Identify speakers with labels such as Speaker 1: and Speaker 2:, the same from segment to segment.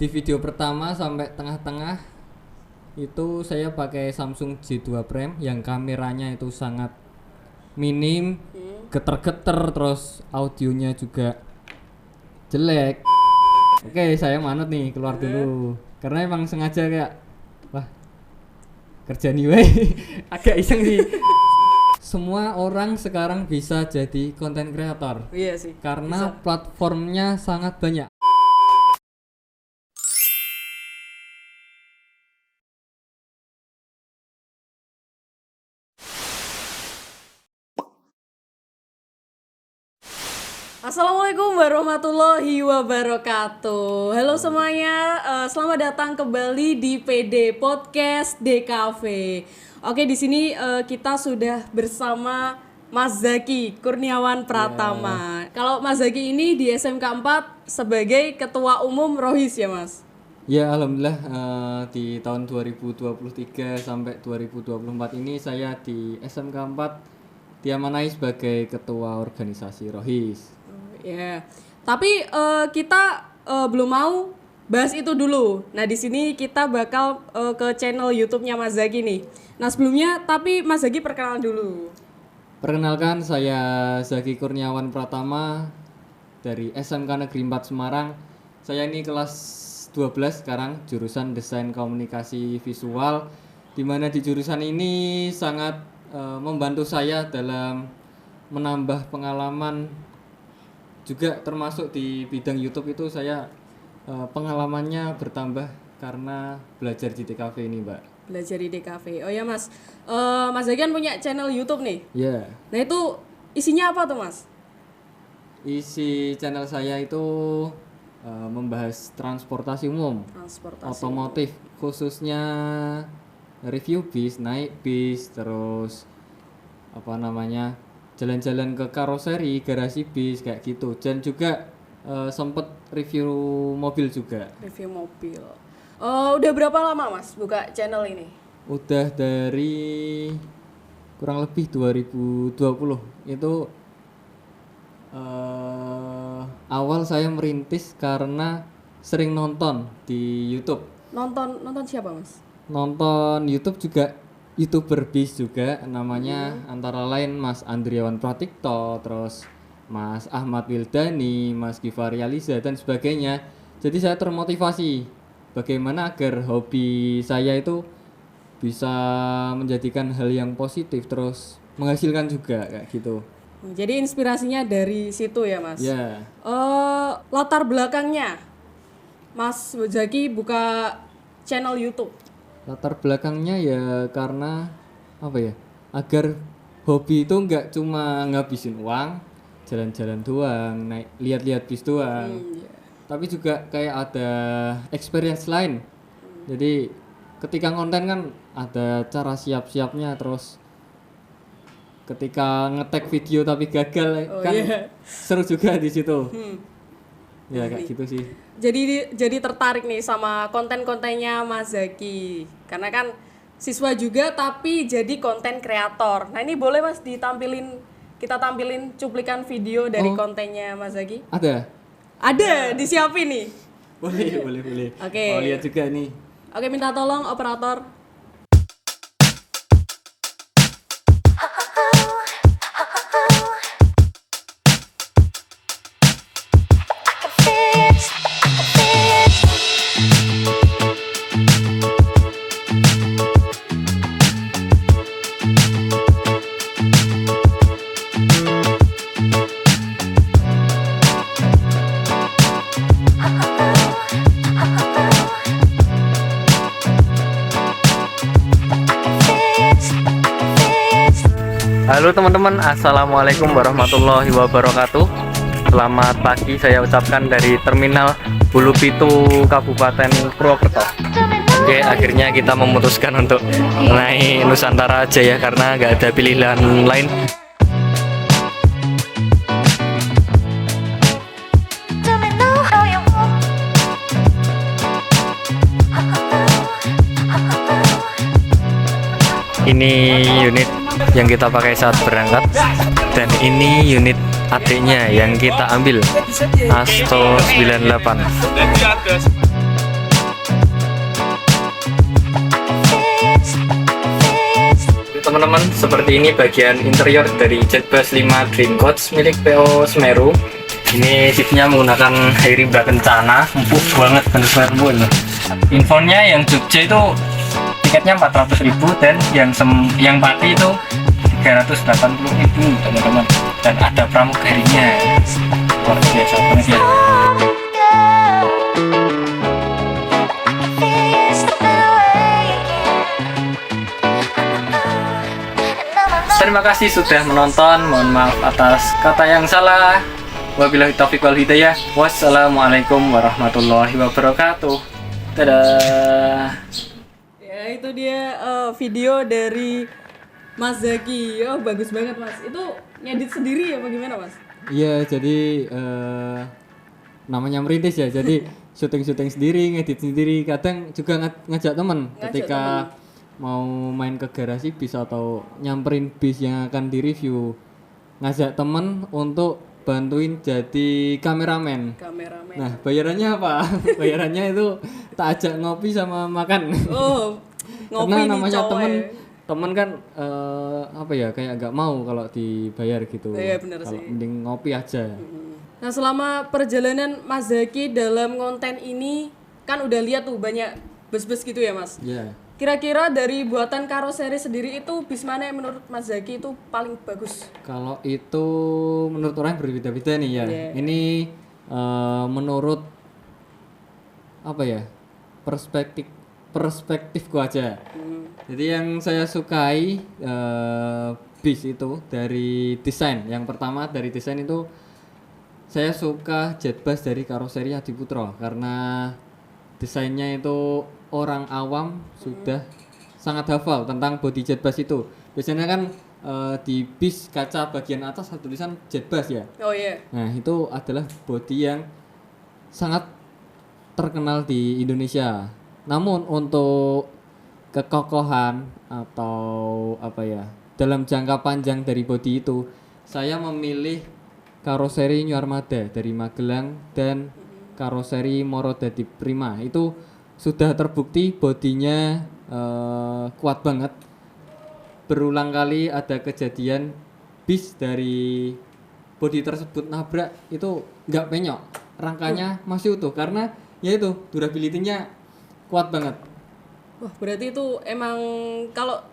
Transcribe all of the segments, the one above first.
Speaker 1: Di video pertama sampai tengah-tengah itu saya pakai Samsung J2 Prime yang kameranya itu sangat minim, geter-geter, terus audionya juga jelek. Oke, saya manut nih keluar dulu karena emang sengaja kayak wah kerja nih wey. Agak iseng sih. Semua orang sekarang bisa jadi content creator.
Speaker 2: Iya sih.
Speaker 1: Karena platformnya sangat banyak.
Speaker 2: Assalamualaikum warahmatullahi wabarakatuh. Halo semuanya, selamat datang kembali di PD Podcast DKV. Oke, di sini kita sudah bersama Mas Zaki Kurniawan Pratama. Kalau Mas Zaki ini di SMK 4 sebagai Ketua Umum Rohis ya Mas?
Speaker 1: Ya alhamdulillah di tahun 2023 sampai 2024 ini saya di SMK 4 diamanai sebagai Ketua Organisasi Rohis.
Speaker 2: Ya, tapi kita belum mau bahas itu dulu. Nah di sini kita bakal ke channel YouTube-nya Mas Zaki nih. Nah sebelumnya, tapi Mas Zaki perkenalan dulu.
Speaker 1: Perkenalkan, saya Zaki Kurniawan Pratama dari SMK Negeri 4 Semarang. Saya ini kelas 12 sekarang, jurusan Desain Komunikasi Visual, di mana di jurusan ini sangat membantu saya dalam menambah pengalaman. Juga termasuk di bidang YouTube itu saya pengalamannya bertambah karena belajar di DKV ini, Mbak.
Speaker 2: Belajar di DKV. Oh ya Mas, Mas Zaki kan punya channel YouTube nih.
Speaker 1: Ya.
Speaker 2: Nah itu isinya apa tuh Mas?
Speaker 1: Isi channel saya itu membahas transportasi umum, otomotif, khususnya review bis, naik bis, terus jalan-jalan ke karoseri, garasi bis kayak gitu. Dan juga sempet review mobil juga.
Speaker 2: Review mobil. Udah berapa lama Mas buka channel ini?
Speaker 1: Udah dari kurang lebih 2020. Itu awal saya merintis karena sering nonton di YouTube.
Speaker 2: Nonton siapa Mas?
Speaker 1: Nonton YouTube juga YouTuber bis juga, namanya antara lain Mas Andriawan Pratikto, terus Mas Ahmad Wildani, Mas Givari Aliza dan sebagainya. Jadi saya termotivasi bagaimana agar hobi saya itu bisa menjadikan hal yang positif terus menghasilkan juga kayak gitu.
Speaker 2: Jadi inspirasinya dari situ ya Mas?
Speaker 1: Ya.
Speaker 2: Latar belakangnya Mas Zaki buka channel YouTube?
Speaker 1: Latar belakangnya ya karena agar hobi itu nggak cuma ngabisin uang, jalan-jalan doang, naik lihat-lihat bis doang. Tapi juga kayak ada experience lain. Jadi ketika konten kan ada cara siap-siapnya, terus ketika nge-tag video tapi gagal seru juga di situ. Ya kayak gitu sih.
Speaker 2: Jadi tertarik nih sama konten-kontennya Mas Zaki. Karena kan siswa juga tapi jadi konten kreator. Nah, ini boleh Mas kita tampilin cuplikan video dari kontennya Mas Zaki?
Speaker 1: Ada,
Speaker 2: disiapin nih.
Speaker 1: Boleh.
Speaker 2: Oke.
Speaker 1: Oh, lihat juga nih.
Speaker 2: Oke, minta tolong operator.
Speaker 3: Halo teman-teman, assalamualaikum warahmatullahi wabarakatuh. Selamat pagi saya ucapkan dari Terminal Bulu Pitu Kabupaten Purwokerto. Oke, akhirnya kita memutuskan untuk naik Nusantara aja ya, karena nggak ada pilihan lain. Ini unit yang kita pakai saat berangkat, dan ini unit adiknya yang kita ambil, Asto 98. teman-teman, seperti ini bagian interior dari Jetbus 5 Dream Coach milik PO Semeru. Ini seatnya menggunakan Harry Bra kencana, empuk banget, bener-bener empuk loh. Infonya yang Jogja itu tiketnya 400.000 dan yang Pati itu 380.000 teman-teman. Dan ada pramugarinya, luar biasa banget ya. Terima kasih sudah menonton. Mohon maaf atas kata yang salah. Wabillahi taufiq wal hidayah. Wassalamualaikum warahmatullahi wabarakatuh. Dadah.
Speaker 2: Ya itu dia video dari Mas Zaki. Oh bagus banget Mas. Itu ngedit sendiri ya bagaimana Mas?
Speaker 1: Iya, jadi namanya merintis ya. Jadi syuting sendiri, ngedit sendiri. Kadang juga ngajak teman ketika mau main ke garasi bis atau nyamperin bis yang akan direview. Ngajak teman untuk bantuin jadi kameramen. Nah, bayarannya apa? Bayarannya itu tak ajak ngopi sama makan.
Speaker 2: Oh, ngopi
Speaker 1: Karena namanya
Speaker 2: nih
Speaker 1: temen kan apa ya, kayak agak mau kalau dibayar gitu.
Speaker 2: Iya bener
Speaker 1: Kalau
Speaker 2: sih.
Speaker 1: mending ngopi aja.
Speaker 2: Nah selama perjalanan Mas Zaki dalam konten ini kan udah lihat tuh banyak bus-bus gitu ya Mas.
Speaker 1: Iya.
Speaker 2: Kira-kira dari buatan karoseri sendiri itu bis mana yang menurut Mas Zaki itu paling bagus?
Speaker 1: Kalau itu menurut orang berbeda-beda nih ya.
Speaker 2: Iya.
Speaker 1: Ini menurut apa ya, perspektifku aja. Jadi yang saya sukai bis itu dari desain. Yang pertama dari desain itu saya suka Jetbus dari karoseri Adiputro karena desainnya itu orang awam sudah sangat hafal tentang body Jetbus itu. Biasanya kan di bis kaca bagian atas ada tulisan Jetbus ya.
Speaker 2: Oh iya.
Speaker 1: Nah, itu adalah body yang sangat terkenal di Indonesia. Namun untuk kekokohan atau apa ya, dalam jangka panjang dari body itu, saya memilih karoseri New Armada dari Magelang dan karoseri Morodadi Prima. Itu sudah terbukti bodinya kuat banget. Berulang kali ada kejadian bis dari bodi tersebut nabrak itu nggak penyok, rangkanya masih utuh karena ya itu durability-nya kuat banget.
Speaker 2: Wah berarti itu emang kalau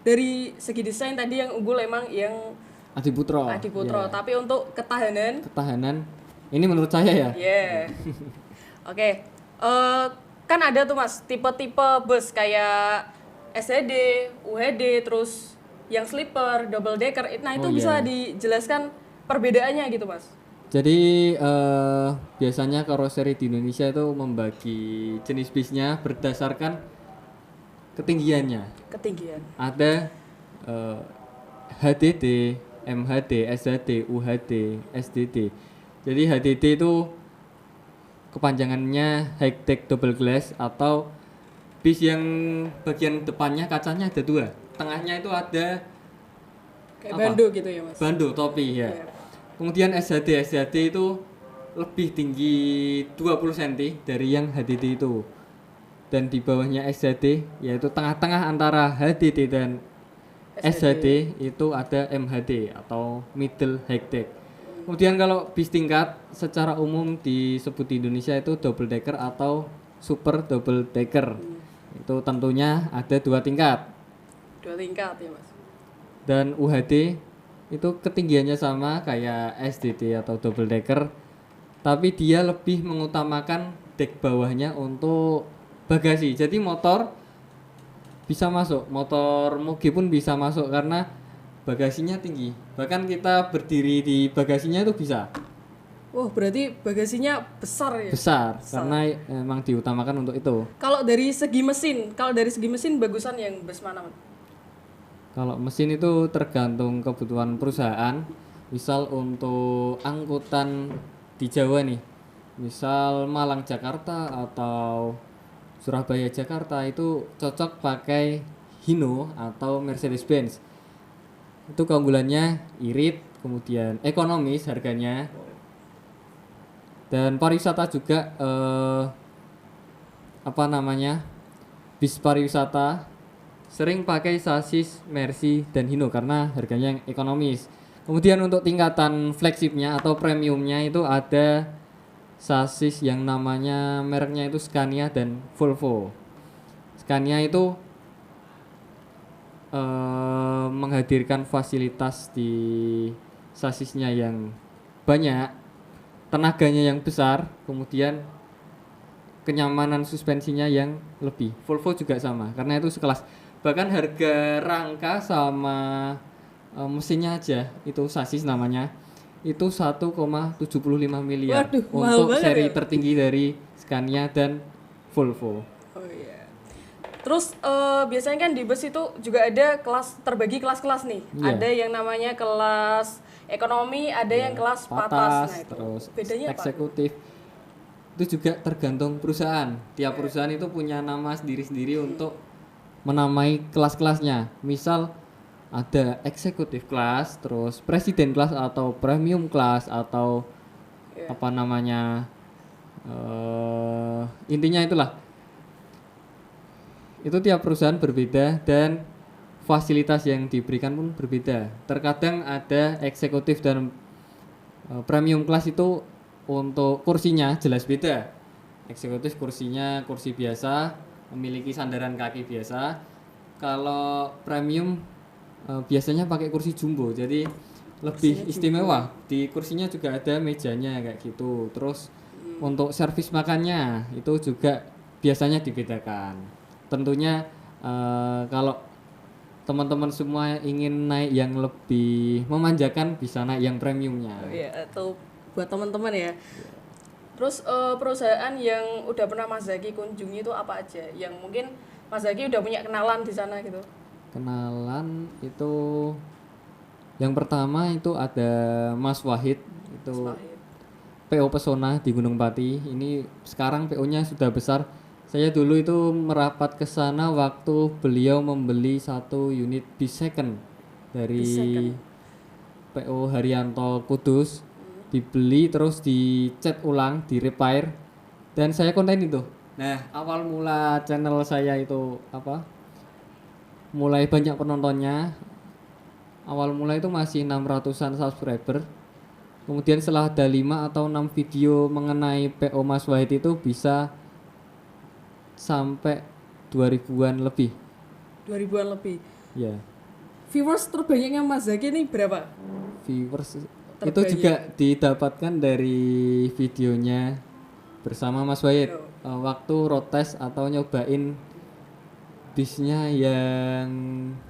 Speaker 2: dari segi desain tadi yang unggul emang yang
Speaker 1: Adiputro.
Speaker 2: Adiputro,
Speaker 1: Ya.
Speaker 2: tapi untuk
Speaker 1: Ketahanan ini menurut saya ya.
Speaker 2: yeah. Oke. Kan ada tuh Mas tipe-tipe bus kayak SHD, UHD, terus yang sleeper, double decker. Nah, itu
Speaker 1: Oh,
Speaker 2: bisa
Speaker 1: iya.
Speaker 2: dijelaskan perbedaannya gitu, Mas.
Speaker 1: Jadi biasanya karoseri di Indonesia itu membagi jenis bisnya berdasarkan ketinggiannya.
Speaker 2: Ketinggian.
Speaker 1: Ada HDD, MHD, SHD, UHD, SDD. Jadi HDD itu kepanjangannya high tech double glass atau bis yang bagian depannya kacanya ada dua, tengahnya itu ada
Speaker 2: Kayak
Speaker 1: apa?
Speaker 2: bando gitu ya, Mas.
Speaker 1: Bando topi ya.
Speaker 2: Iya.
Speaker 1: Kemudian SHD itu lebih tinggi 20 cm dari yang HDD itu. Dan di bawahnya SHD yaitu tengah-tengah antara HDD dan SHD itu ada MHD atau middle high tech. Kemudian kalau bis tingkat secara umum disebut di Indonesia itu double decker atau super double decker. Itu tentunya ada 2 tingkat.
Speaker 2: 2 tingkat ya, Mas.
Speaker 1: Dan UHD itu ketinggiannya sama kayak SDD atau double decker, tapi dia lebih mengutamakan dek bawahnya untuk bagasi. Jadi motor bisa masuk, motor moge pun bisa masuk karena bagasinya tinggi. Bahkan kita berdiri di bagasinya itu bisa.
Speaker 2: Wah, berarti bagasinya besar ya?
Speaker 1: Besar, karena emang diutamakan untuk itu.
Speaker 2: Kalau dari segi mesin bagusan yang bus mana, Mas?
Speaker 1: Kalau mesin itu tergantung kebutuhan perusahaan. Misal untuk angkutan di Jawa nih, misal Malang Jakarta atau Surabaya Jakarta itu cocok pakai Hino atau Mercedes Benz. Itu keunggulannya irit, kemudian ekonomis harganya, dan pariwisata juga bis pariwisata sering pakai sasis Mercy dan Hino karena harganya yang ekonomis. Kemudian untuk tingkatan flagshipnya atau premiumnya itu ada sasis yang namanya mereknya itu Scania dan Volvo. Scania itu menghadirkan fasilitas di sasisnya yang banyak, tenaganya yang besar, kemudian kenyamanan suspensinya yang lebih. Volvo juga sama, karena itu sekelas. Bahkan harga rangka sama mesinnya aja, itu sasis namanya, itu 1,75 miliar.
Speaker 2: Waduh, mahal
Speaker 1: untuk
Speaker 2: banget
Speaker 1: seri
Speaker 2: ya.
Speaker 1: tertinggi dari Scania dan Volvo.
Speaker 2: Oh iya. Terus biasanya kan di bus itu juga ada kelas, terbagi kelas-kelas nih.
Speaker 1: Iya.
Speaker 2: Ada yang namanya kelas ekonomi, ada yang kelas patas.
Speaker 1: Patas,
Speaker 2: Nah, itu
Speaker 1: terus
Speaker 2: bedanya apa?
Speaker 1: eksekutif. Itu juga tergantung perusahaan. Tiap perusahaan itu punya nama sendiri-sendiri untuk menamai kelas-kelasnya. Misal ada eksekutif kelas, terus presiden kelas atau premium kelas atau apa namanya, intinya itulah. Itu tiap perusahaan berbeda dan fasilitas yang diberikan pun berbeda. Terkadang ada eksekutif dan premium kelas itu untuk kursinya jelas beda. Eksekutif kursinya kursi biasa, memiliki sandaran kaki biasa. Kalau premium biasanya pakai kursi jumbo, jadi lebih istimewa. Di kursinya juga ada mejanya kayak gitu. Terus untuk servis makannya itu juga biasanya dibedakan. Tentunya kalau teman-teman semua ingin naik yang lebih memanjakan bisa naik yang premiumnya.
Speaker 2: Oh iya, atau buat teman-teman ya. Terus perusahaan yang udah pernah Mas Zaki kunjungi itu apa aja? Yang mungkin Mas Zaki udah punya kenalan di sana gitu.
Speaker 1: Kenalan itu yang pertama itu ada Mas Wahid, itu
Speaker 2: Wahid.
Speaker 1: PO Pesona di Gunung Pati. Ini sekarang PO-nya sudah besar. Saya dulu itu merapat ke sana waktu beliau membeli satu unit bis second dari PO Haryanto Kudus. Dibeli terus dicat ulang, di repair, dan saya konten itu. Nah, awal mula channel saya itu mulai banyak penontonnya. Awal mula itu masih 600-an subscriber. Kemudian setelah ada 5 atau 6 video mengenai PO Mas Wahid itu bisa sampai 2000-an lebih.
Speaker 2: 2000-an lebih.
Speaker 1: Ya.
Speaker 2: Viewers terbanyaknya Mas Zaki ini berapa?
Speaker 1: Viewers itu juga didapatkan dari videonya bersama Mas Wahid waktu road test atau nyobain bisnya yang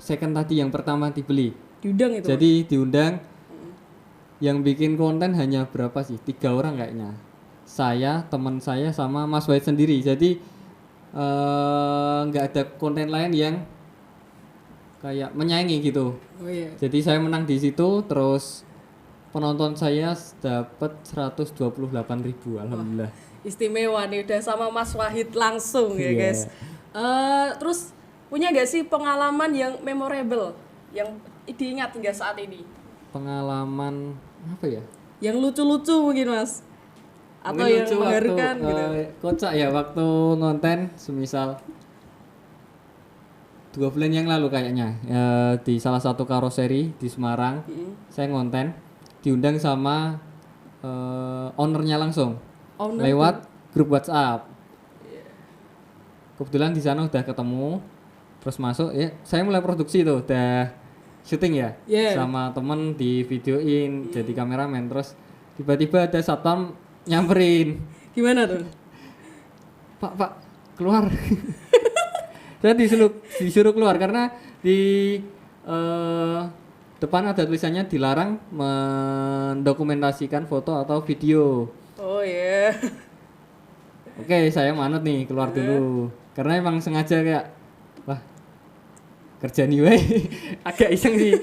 Speaker 1: second tadi, yang pertama dibeli.
Speaker 2: Diundang itu.
Speaker 1: Jadi diundang. Yang bikin konten hanya berapa sih? 3 orang kayaknya. Saya, teman saya sama Mas Wahid sendiri. Jadi nggak ada konten lain yang kayak menyaingi gitu.
Speaker 2: Oh iya.
Speaker 1: Jadi saya menang di situ, terus penonton saya dapat 128.000, alhamdulillah.
Speaker 2: Istimewa nih udah sama Mas Wahid langsung ya
Speaker 1: Iya.
Speaker 2: guys. Terus punya gak sih pengalaman yang memorable yang diingat hingga saat ini?
Speaker 1: Pengalaman apa ya?
Speaker 2: Yang lucu-lucu mungkin Mas? Atau
Speaker 1: Mungkin
Speaker 2: yang
Speaker 1: lucu
Speaker 2: mengharukan
Speaker 1: waktu,
Speaker 2: gitu?
Speaker 1: kocak ya waktu ngonten, semisal 2 bulan yang lalu kayaknya, di salah satu karoseri di Semarang. Saya ngonten, diundang sama ownernya langsung.
Speaker 2: Owner
Speaker 1: Lewat grup WhatsApp. Kebetulan di sana udah ketemu, terus masuk ya, saya mulai produksi tuh, udah syuting ya,
Speaker 2: Yeah.
Speaker 1: sama temen di videoin jadi kameramen. Terus tiba-tiba ada satpam nyamperin,
Speaker 2: Gimana tuh?
Speaker 1: Pak keluar. Saya disuruh keluar karena di depan ada tulisannya dilarang mendokumentasikan foto atau video.
Speaker 2: Oh iya.
Speaker 1: Oke, saya manut nih, keluar dulu. Karena emang sengaja kayak, wah, kerja nih wey. Agak iseng sih.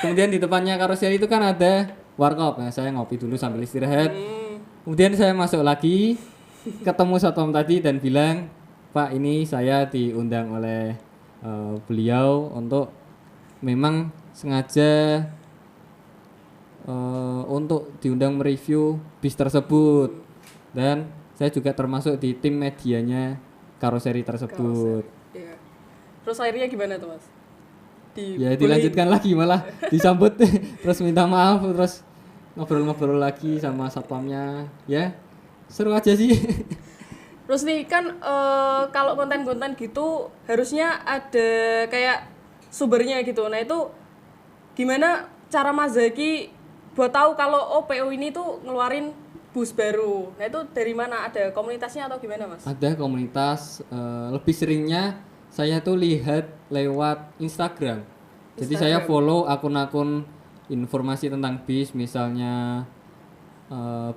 Speaker 1: Kemudian di depannya karoseri itu kan ada warkop. Nah, saya ngopi dulu sambil istirahat. Kemudian saya masuk lagi, ketemu satpam tadi dan bilang, Pak, ini saya diundang oleh beliau untuk memang sengaja untuk diundang mereview bis tersebut, dan saya juga termasuk di tim medianya karoseri tersebut.
Speaker 2: Iya. Terus akhirnya gimana tuh Mas?
Speaker 1: Ya dilanjutkan lagi malah disambut terus minta maaf terus ngobrol-ngobrol lagi sama satpamnya. Ya seru aja sih.
Speaker 2: Terus nih kan kalau konten-konten gitu harusnya ada kayak sumbernya gitu. Nah itu gimana cara Mas Zaki buat tahu kalau PO ini tuh ngeluarin bus baru. Nah itu dari mana? Ada komunitasnya atau gimana Mas?
Speaker 1: Ada komunitas, lebih seringnya saya tuh lihat lewat Instagram. Jadi saya follow akun-akun informasi tentang bis, misalnya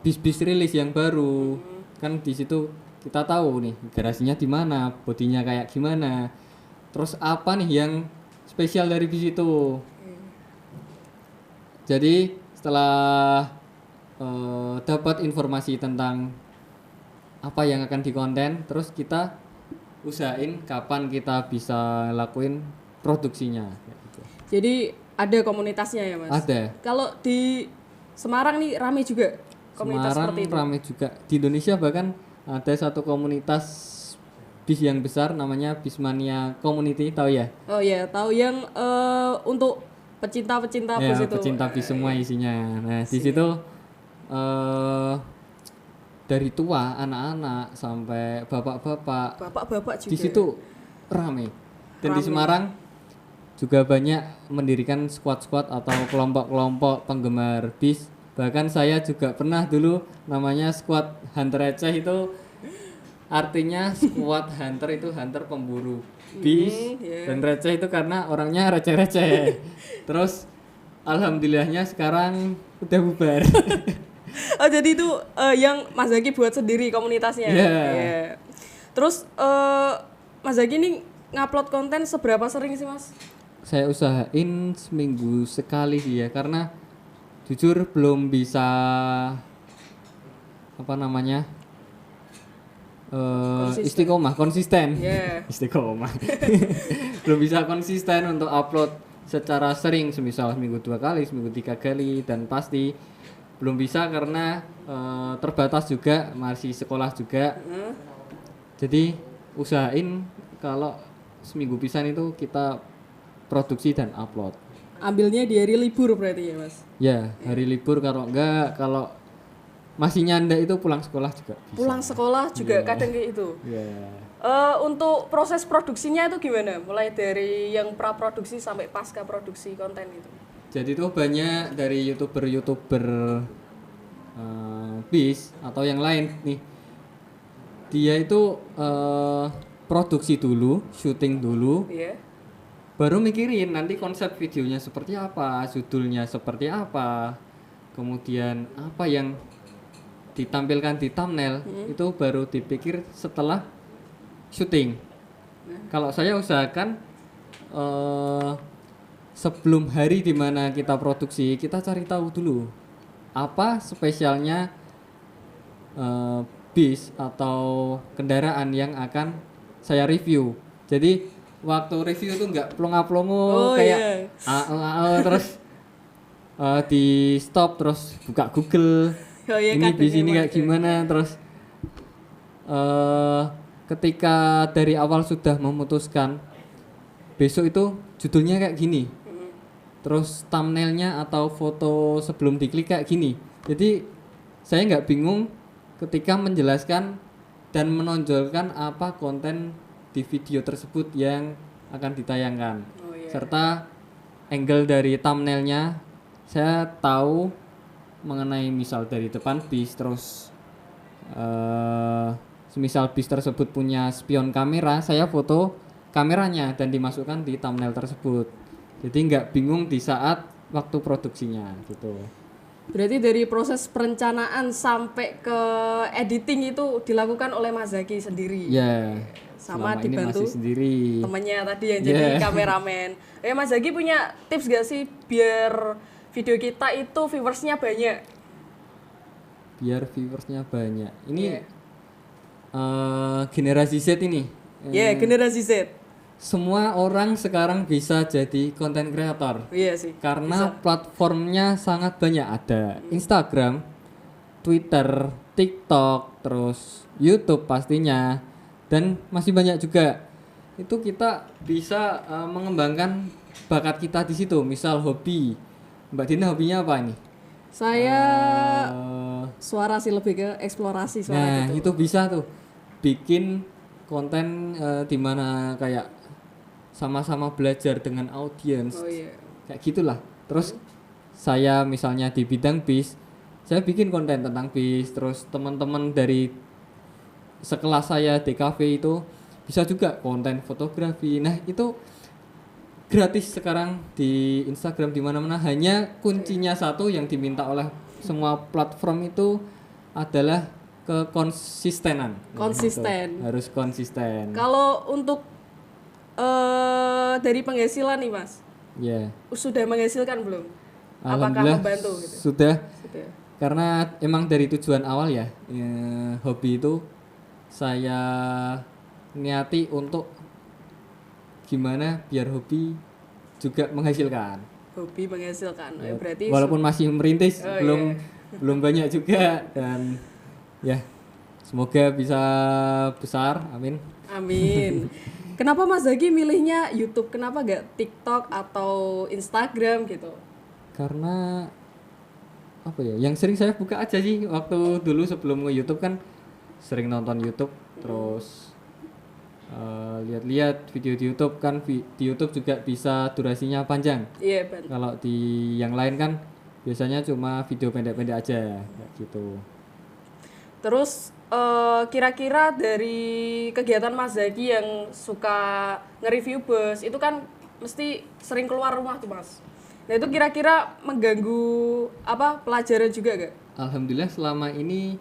Speaker 1: bis-bis rilis yang baru. Kan di situ kita tahu nih garasinya di mana, bodinya kayak gimana. Terus apa nih yang spesial dari bis itu. Jadi setelah dapat informasi tentang apa yang akan dikonten, terus kita usahain kapan kita bisa lakuin produksinya.
Speaker 2: Jadi ada komunitasnya ya Mas?
Speaker 1: Ada.
Speaker 2: Kalau di Semarang nih rame juga komunitas
Speaker 1: Semarang
Speaker 2: seperti itu?
Speaker 1: rame juga. Di Indonesia bahkan ada satu komunitas bis yang besar namanya Bismania Community, tahu ya?
Speaker 2: Oh ya, tahu yang untuk pecinta-pecinta
Speaker 1: Ya,
Speaker 2: bus itu.
Speaker 1: pecinta bis semua isinya. Nah, di situ dari tua, anak-anak sampai bapak-bapak
Speaker 2: Bapak-bapak juga.
Speaker 1: di situ rame. Dan di Semarang juga banyak mendirikan squad-squad atau kelompok-kelompok penggemar bis. Bahkan saya juga pernah dulu namanya squad hunter receh, itu artinya squad hunter itu hunter pemburu bis, dan receh itu karena orangnya receh-receh. Terus alhamdulillahnya sekarang udah bubar.
Speaker 2: Oh jadi itu yang Mas Zaki buat sendiri komunitasnya.
Speaker 1: Iya.
Speaker 2: Iya. Terus Mas Zaki ini ngupload konten seberapa sering sih Mas?
Speaker 1: Saya usahain seminggu sekali sih ya, karena jujur belum bisa apa namanya istiqomah, konsisten.
Speaker 2: Yeah.
Speaker 1: Istiqomah. Belum bisa konsisten untuk upload secara sering, semisal seminggu 2 kali, seminggu 3 kali, dan pasti belum bisa karena terbatas juga, masih sekolah juga. Jadi usahain kalau seminggu pisan itu kita produksi dan upload.
Speaker 2: Ambilnya di hari libur berarti ya Mas?
Speaker 1: Ya, hari libur, kalau enggak, kalau masih nyanda itu pulang sekolah juga bisa.
Speaker 2: Pulang sekolah juga kadang kayak itu.
Speaker 1: Ya.
Speaker 2: Untuk proses produksinya itu gimana? Mulai dari yang pra-produksi sampai pasca produksi konten itu.
Speaker 1: Jadi tuh banyak dari youtuber bis atau yang lain nih, dia itu produksi dulu, syuting dulu,
Speaker 2: Iya.
Speaker 1: baru mikirin nanti konsep videonya seperti apa, judulnya seperti apa, kemudian apa yang ditampilkan di thumbnail, itu baru dipikir setelah syuting. Kalau saya usahakan sebelum hari dimana kita produksi, kita cari tahu dulu apa spesialnya bis atau kendaraan yang akan saya review. Jadi waktu review itu nggak plonga-plongo kayak terus di stop terus buka Google. Ini bis ini kayak gimana, terus ketika dari awal sudah memutuskan besok itu judulnya kayak gini, terus thumbnailnya atau foto sebelum diklik kayak gini. Jadi saya nggak bingung ketika menjelaskan dan menonjolkan apa konten di video tersebut yang akan ditayangkan. Serta angle dari thumbnailnya saya tahu mengenai, misal dari depan bis, terus semisal bis tersebut punya spion kamera, saya foto kameranya dan dimasukkan di thumbnail tersebut. Jadi nggak bingung di saat waktu produksinya gitu.
Speaker 2: Berarti dari proses perencanaan sampai ke editing itu dilakukan oleh Mas Zaki sendiri.
Speaker 1: Ya.
Speaker 2: Sama
Speaker 1: Selama ini
Speaker 2: dibantu
Speaker 1: masih sendiri.
Speaker 2: temannya tadi yang jadi kameramen. Mas Zaki punya tips gak sih biar video kita itu viewersnya banyak?
Speaker 1: Biar viewersnya banyak. Ini generasi Z ini.
Speaker 2: Generasi Z.
Speaker 1: Semua orang sekarang bisa jadi content creator.
Speaker 2: Iya sih.
Speaker 1: Karena platformnya sangat banyak, ada Instagram, Twitter, TikTok, terus YouTube pastinya, dan masih banyak juga itu kita bisa mengembangkan bakat kita di situ. Misal hobi, Mbak Dina hobinya apa ini?
Speaker 2: Saya
Speaker 1: Eh,
Speaker 2: suara sih, lebih ke eksplorasi suara
Speaker 1: nah
Speaker 2: gitu.
Speaker 1: itu bisa tuh bikin konten di mana kayak sama-sama belajar dengan audiens,
Speaker 2: Oh iya.
Speaker 1: kayak gitulah. Terus saya misalnya di bidang bis, saya bikin konten tentang bis. Terus teman-teman dari sekelas saya DKV itu bisa juga konten fotografi. Nah itu gratis sekarang di Instagram, di mana-mana. Hanya kuncinya satu yang diminta oleh semua platform itu adalah kekonsistenan.
Speaker 2: Konsisten.
Speaker 1: Itu, harus konsisten.
Speaker 2: Kalau untuk dari penghasilan nih Mas,
Speaker 1: Ya.
Speaker 2: sudah menghasilkan belum? Apakah
Speaker 1: Alhamdulillah
Speaker 2: membantu gitu?
Speaker 1: sudah.
Speaker 2: Sudah.
Speaker 1: Karena emang dari tujuan awal ya, hobi itu saya niati untuk gimana biar hobi juga menghasilkan.
Speaker 2: Hobi menghasilkan.
Speaker 1: Ya,
Speaker 2: Berarti
Speaker 1: walaupun masih merintis,
Speaker 2: Oh,
Speaker 1: belum banyak juga. Dan ya semoga bisa besar, amin.
Speaker 2: amin. Kenapa Mas Zaki milihnya YouTube? Kenapa gak TikTok atau Instagram gitu?
Speaker 1: Karena apa ya, yang sering saya buka aja sih. Waktu dulu sebelum nge YouTube kan sering nonton YouTube, terus lihat-lihat video di YouTube kan. Di YouTube juga bisa durasinya panjang.
Speaker 2: Iya, Ban.
Speaker 1: Kalau di yang lain kan biasanya cuma video pendek-pendek aja kayak gitu.
Speaker 2: Terus kira-kira dari kegiatan Mas Zaki yang suka nge-review bus itu kan mesti sering keluar rumah tuh Mas. Nah itu kira-kira mengganggu apa pelajaran juga gak?
Speaker 1: Alhamdulillah selama ini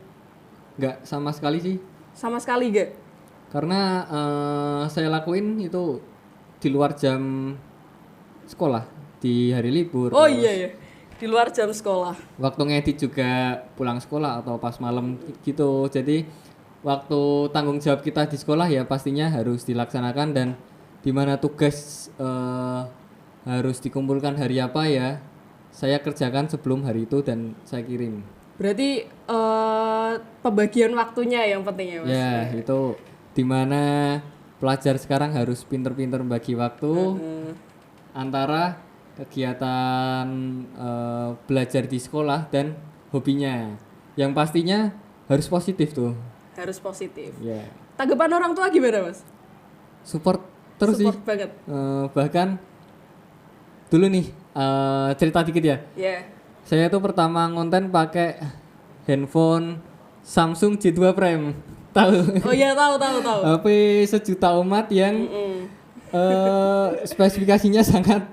Speaker 1: nggak sama sekali sih.
Speaker 2: Sama sekali gak?
Speaker 1: Karena saya lakuin itu di luar jam sekolah, di hari libur.
Speaker 2: Oh
Speaker 1: terus
Speaker 2: iya ya, di luar jam sekolah.
Speaker 1: waktu ngedit juga pulang sekolah atau pas malam gitu. Jadi waktu tanggung jawab kita di sekolah ya pastinya harus dilaksanakan, dan dimana tugas harus dikumpulkan hari apa ya saya kerjakan sebelum hari itu dan saya kirim.
Speaker 2: Berarti pembagian waktunya yang penting ya Mas?
Speaker 1: Ya itu dimana pelajar sekarang harus pinter-pinter bagi waktu antara kegiatan belajar di sekolah dan hobinya. Yang pastinya harus positif tuh.
Speaker 2: Harus positif.
Speaker 1: Ya.
Speaker 2: Tanggapan orang tua gimana Mas?
Speaker 1: Support terus
Speaker 2: Support
Speaker 1: sih.
Speaker 2: banget.
Speaker 1: Bahkan dulu nih cerita dikit ya.
Speaker 2: Ya.
Speaker 1: Saya tuh pertama ngonten pakai handphone Samsung J2 Prime. Tahu?
Speaker 2: Oh iya tahu.
Speaker 1: HP sejuta umat yang spesifikasinya sangat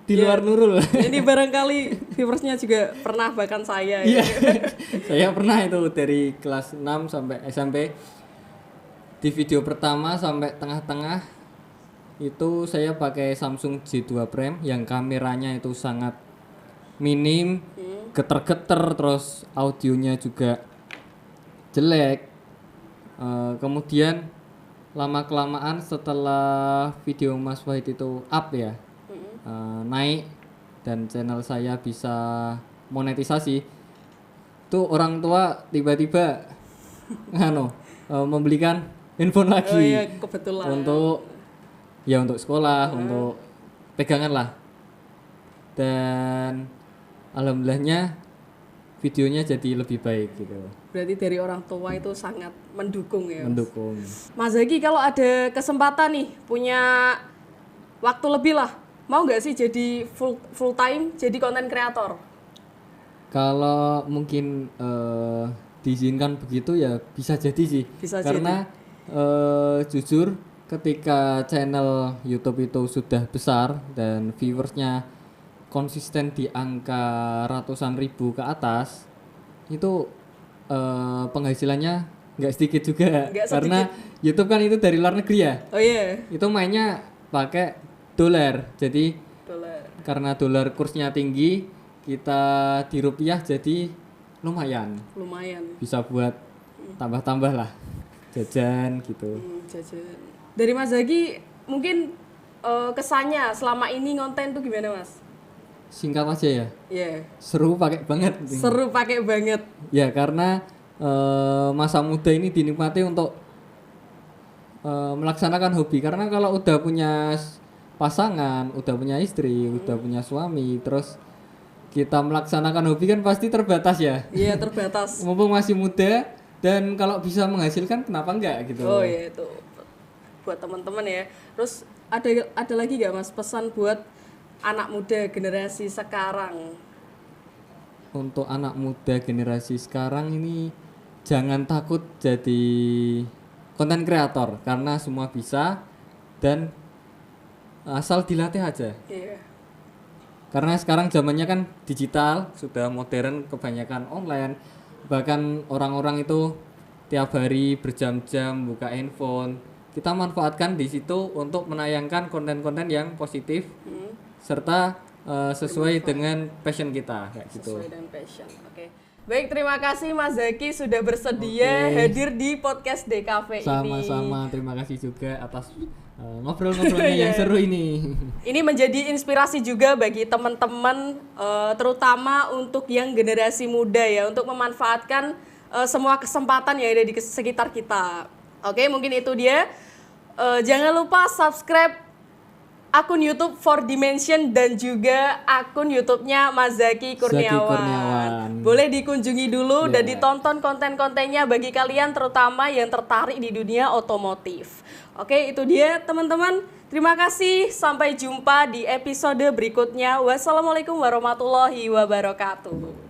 Speaker 1: di luar Nurul.
Speaker 2: Ini barangkali viewersnya juga pernah, bahkan saya ya.
Speaker 1: Iya. Saya pernah itu dari kelas 6 sampai SMP. Di video pertama sampai tengah-tengah itu saya pakai Samsung J2 Prime yang kameranya itu sangat minim, geter-geter, terus audionya juga jelek. Kemudian lama-kelamaan setelah video Mas Wahid itu up ya, naik dan channel saya bisa monetisasi, tuh orang tua tiba-tiba membelikan handphone lagi.
Speaker 2: Oh iya, kebetulan.
Speaker 1: untuk sekolah, untuk pegangan lah. Dan alhamdulillahnya videonya jadi lebih baik gitu.
Speaker 2: Berarti dari orang tua itu sangat mendukung ya Mas?
Speaker 1: Mendukung.
Speaker 2: Mas Zaki kalau ada kesempatan nih punya waktu lebih lah, mau nggak sih jadi full time jadi konten kreator?
Speaker 1: Kalau mungkin diizinkan begitu ya bisa jadi sih.
Speaker 2: Bisa
Speaker 1: karena jujur ketika channel YouTube itu sudah besar dan viewersnya konsisten di angka ratusan ribu ke atas, itu penghasilannya nggak sedikit juga.
Speaker 2: Nggak
Speaker 1: Karena YouTube kan itu dari luar negeri ya.
Speaker 2: Oh iya,
Speaker 1: Itu mainnya pakai dolar. Jadi
Speaker 2: dolar.
Speaker 1: karena dolar kursnya tinggi, kita di rupiah jadi lumayan.
Speaker 2: Lumayan.
Speaker 1: Bisa buat tambah-tambah lah, jajan gitu.
Speaker 2: Jajan. Dari Mas Zaki mungkin kesannya selama ini konten tuh gimana Mas?
Speaker 1: Singkat aja ya,
Speaker 2: Iya.
Speaker 1: seru pakai banget.
Speaker 2: Seru pakai banget.
Speaker 1: Ya karena masa muda ini dinikmati untuk melaksanakan hobi. Karena kalau udah punya pasangan, udah punya istri, udah punya suami, terus kita melaksanakan hobi kan pasti terbatas ya.
Speaker 2: Iya, terbatas.
Speaker 1: Mumpung masih muda dan kalau bisa menghasilkan kenapa enggak gitu.
Speaker 2: Oh iya, itu buat teman-teman ya. Terus ada lagi gak Mas pesan buat anak muda generasi sekarang?
Speaker 1: Untuk anak muda generasi sekarang ini jangan takut jadi konten kreator karena semua bisa dan asal dilatih aja.
Speaker 2: Iya.
Speaker 1: Karena sekarang zamannya kan digital, sudah modern, kebanyakan online. Bahkan orang-orang itu tiap hari berjam-jam buka handphone. Kita manfaatkan di situ untuk menayangkan konten-konten yang positif serta sesuai dengan passion kita kayak gitu.
Speaker 2: Sesuai dengan passion. Oke. Baik, terima kasih Mas Zaki sudah bersedia hadir di podcast DKV ini.
Speaker 1: Sama-sama, terima kasih juga atas ngobrol-ngobrolnya yang seru ini.
Speaker 2: Ini menjadi inspirasi juga bagi teman-teman, terutama untuk yang generasi muda ya, untuk memanfaatkan semua kesempatan yang ada di sekitar kita. Oke, mungkin itu dia. Jangan lupa subscribe akun YouTube 4Dimension dan juga akun YouTube-nya Mas Zaki Kurniawan. Boleh dikunjungi dulu dan ditonton konten-kontennya bagi kalian terutama yang tertarik di dunia otomotif. Oke, itu dia teman-teman. Terima kasih, sampai jumpa di episode berikutnya. Wassalamualaikum warahmatullahi wabarakatuh.